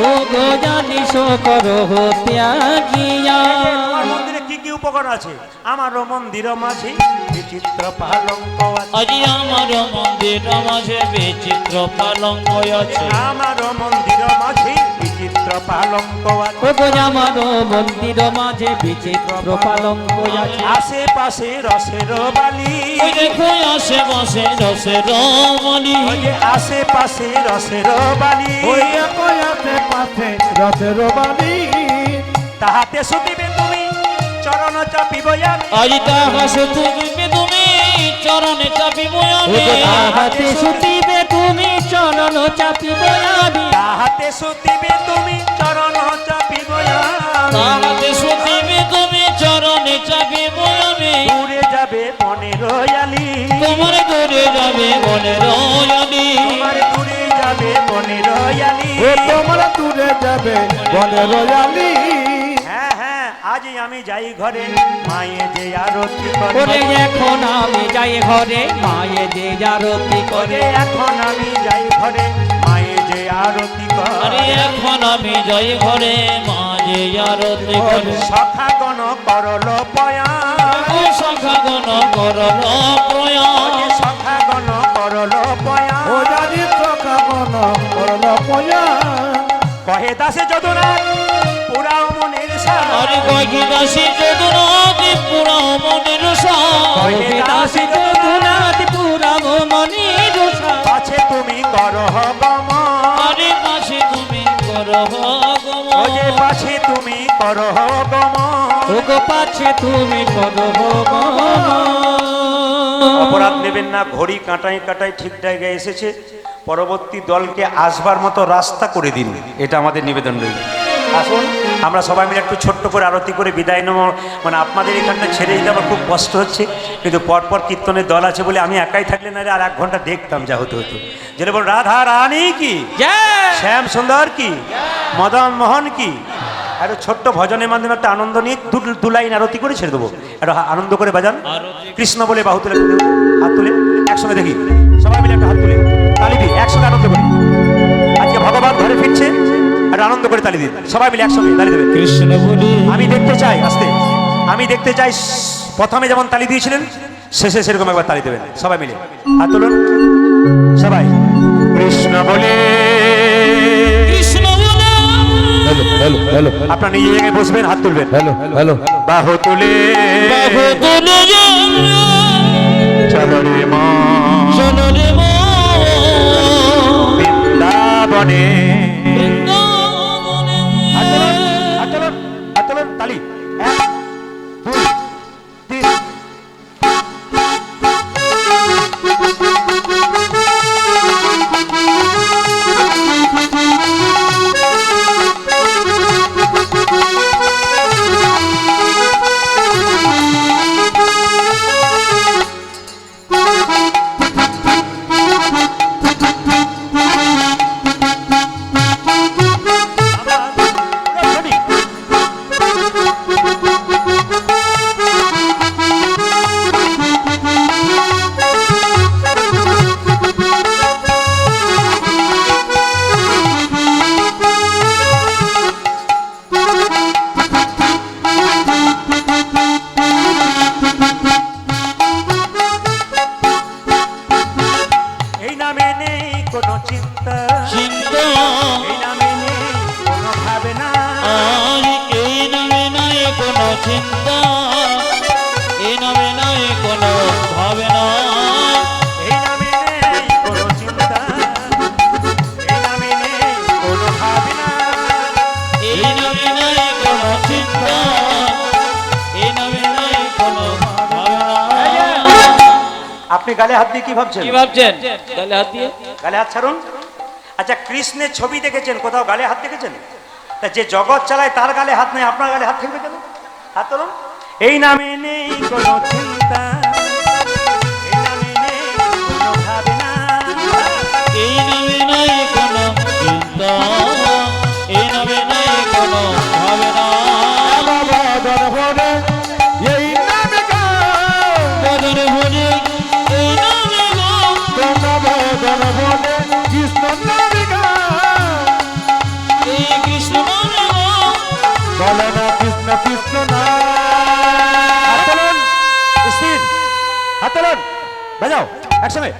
ওগো জানিস করো ত্যাগিয়া আমার মন্দিরে কি কি উপকরণ আছে, আমার মন্দির মাঝে বিচিত্র পালঙ্ক আছে, আজ আমার মন্দির মাঝে বিচিত্র পালঙ্ক আছে আমার মন্দির মাঝে বিচিত্র পালঙ্ক আছে, ওগো আমার মন্দির মাঝে বিচিত্র পালঙ্ক আছে আশেপাশে রসের বালি, ওই দেখো আসে বসে রসের মলি ওই যে আশেপাশে রসের বালি, ওই একই আছে পাশে রথের বাড়ি তাহাতে শুধিবে তুমি চরণ চাপিব আমি, আজ তাহাসে তুমি তুমি চরণে চাপিব আমি ওগো তাহাতে শুতিবে তুমি চরণ চরণ চাপিব আমি তাহাতে সুতিবে তুমি চরণ চাপিব আমি। তাহাতে সুতিবে তুমি চরণে চাপিব আমি দূরে যাবে মনের আলি, তোমার দূরে যাবে মনের আলি তোমার দূরে যাবে মনের আলি। ও তোমরা দূরে যাবে বলে রয়ালি হ্যাঁ হ্যাঁ, আজই আমি যাই ঘরে মায়ে যে আরতি করে। ওরে এখন আমি যাই ঘরে মায়ে যে আরতি করে ওরে এখন আমি যাই ঘরে মায়ে যে আরতি আরে করে। এখন আমি যাই ঘরে মাঝে আরতি করে সখাগণ করল পয়ান, ও সখাগণ করল প্রয়াণ সখাগণ করল পয়ান। ও জানি চোখা মন করল পয়া কহে দাসে যদুনাথ পুরাও মনের সার। আরে কয়েকটি দাসী যদুনাথ পুরা মনের কহে দাসে যদুনাথ পুরাব মনির পাছে তুমি করহ গমন, আরে পাশে তুমি করো ও যে পাছে তুমি করহ গমন। ওগো পাছে তুমি করো অপরাধ নেবেন না, ঘড়ি কাঁটায় কাঁটায় ঠিক জায়গায় এসেছে। পরবর্তী দলকে আসবার মতো রাস্তা করে দিন, এটা আমাদের নিবেদন রইল। আসুন আমরা সবাই মিলে একটু ছোট্ট করে আরতি করে বিদায় নেব। মানে আপনাদের এখানটা ছেড়ে দিতে আমার খুব কষ্ট হচ্ছে, কিন্তু পরপর কীর্তনের দল আছে বলে আমি একাই থাকলে না আর 1 ঘন্টা দেখতাম যা হতে হতো। যেটা বল রাধা রানী কি, শ্যাম সুন্দর কি, মদন মোহন কি। একটা ছোট্ট ভজনের মাধ্যমে একটা আনন্দ নিয়ে দু লাইন আরতি করে ছেড়ে দেবো। একটা আনন্দ করে বাজান, কৃষ্ণ বলে বাহু তুলে হাত তুলে একসঙ্গে দেখি সবাই মিলে একটা হাত তুলে তালি দিই, একসঙ্গে আনন্দ করি। আজকে ভগবান ঘরে ফিরছে, একটা আনন্দ করে তালি দিন সবাই মিলে একসঙ্গে তালি দেবেন। কৃষ্ণ বলি আমি দেখতে চাই আসতে, আমি দেখতে চাই প্রথমে যেমন তালি দিয়েছিলেন শেষে সেরকম একবার তালি দেবেন সবাই মিলে। হাত তুলুন সবাই, কৃষ্ণ বলে। কৃষ্ণ বলে হ্যালো হ্যালো হ্যালো আপনার নিজে জায়গায় বসবেন, হাত তুলবেন, হ্যালো হ্যালো বাহু তুলে বাহু তুলে চলো রে মা চলো রে মা বৃন্দাবনে। বৃন্দাবনে হাত তুলুন, হাত তুলুন, হাত তুলুন, তালি 1 2 3। এই নামে নেই কোনো চিন্তা, চিন্তা এই নামে নেই কোনো ভাবনা, আর এই নামে নাই কোনো চিন্তা এই নামে নাই কোনো ভাবনা এই নামে নেই কোনো চিন্তা, এই নামে নেই কোনো ভাবনা। এই নামে নাই কোনো চিন্তা এই নামে নাই কোনো ভাবনা আপনি গালে হাত দিয়ে কি ভাবছেন? কি ভাবছেন তাহলে হাত দিয়ে গালে হাত ছাড়ুন। আচ্ছা, কৃষ্ণের ছবি দেখেছেন কোথাও গালে হাত দেখেছেন? তা যে জগৎ চালায় তার গালে হাত নেই, আপনার গালে হাত থাকবে কেন? হাত তুলুন। এই নামে নেই কোনো চিন্তা, এই নামে নেই কোনো ভাবনা, এই নামে নাই কোনো চিন্তা এই নামে নাই কোনো ভাবনা বাবা ধরে এই নামে বদন ভরে এই নামে গো বলে কৃষ্ণ নামে এই কৃষ্ণ নামে গো বলে না কৃষ্ণ কৃষ্ণ না হাত তুলুন, স্থির, হাত তুলুন, বাজাও একসঙ্গে।